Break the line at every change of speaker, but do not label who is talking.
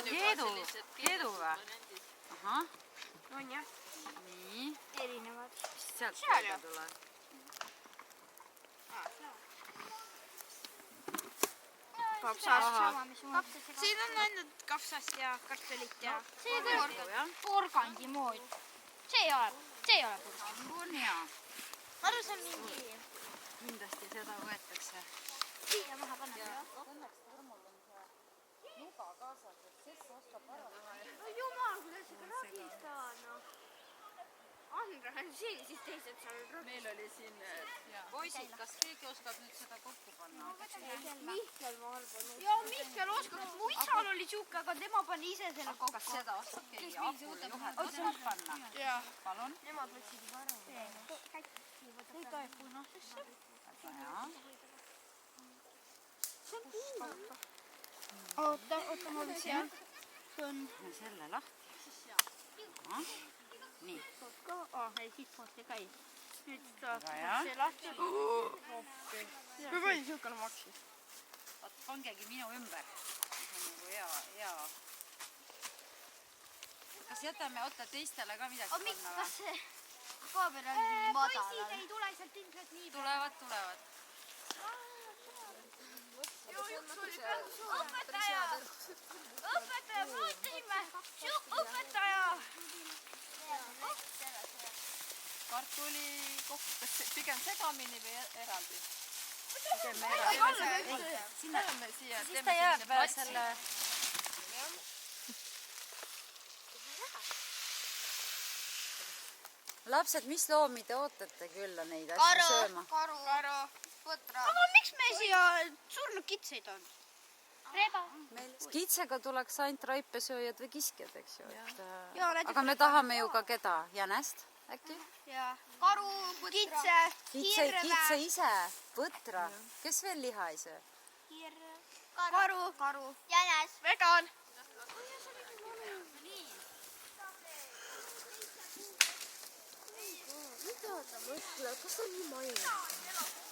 Keedu või? Ahah.
On jah.
Nii.
Erinevad.
Mis sealt keedu tuleb?
Kapsas. Siin on ainult kapsast ja kartulit ja
porgandi moodi. See ei ole porgand.
On hea.
arvu see on mingi.
Kindlasti seda võetakse.
Siia maha paneme.
Õnneks Tõrmul on see nuga kaasas, et Sess oskab ära teha.
No jumal, kuidas seda ragistada, noh. Andra on siin, siis teised seal ragistada.
Meil oli siin poisid, kas keegi oskab nüüd seda kokku panna?
Mihkel, ma arvan.
Ja Mihkel oskab, mu isal oli siuke, aga tema pani ise selle kokku.
Kas seda oskab keegi Apule Juhat oskab panna?
Jah.
Palun.
Nemad võtsid juba ära.
Ei tohi punasesse.
Väga hea.
Oota, ma olen seal.
Ja selle lahti. Nii.
Ei, siit poolt ei käi. Nüüd saab
Väga hea.
see lahti.
Kui palju siukene maksis?
Vaat pangegi minu ümber. See on nagu hea. Kas jätame oota teistele ka midagi panna või?
Kas see kaamer on nii madal? Poisid ei tule sealt ilmselt nii.
Tulevad.
Õpetaja, muutisime! Õpetaja!
Kartuli kokku, kas pigem segamini või eraldi? Paneme siia,
Siis ta jääb selle... Lapsed, mis loomi te ootate külla neid asju sööma?
Karu, põtra.
Aga miks me siia surnud kitseid on? Reba.
Kitsega tuleks ainult raipesööjad või kiskjad, eks ju.
Ja,
aga me tahame ju ka keda? Jänest äkki?
Ja. Karu, kitse, hirve.
Kitse ise, põtra. Kes veel liha ei söö?
Karu, jänes,
Vegan. Mida ta mõtleb? Kas ta on nii maine?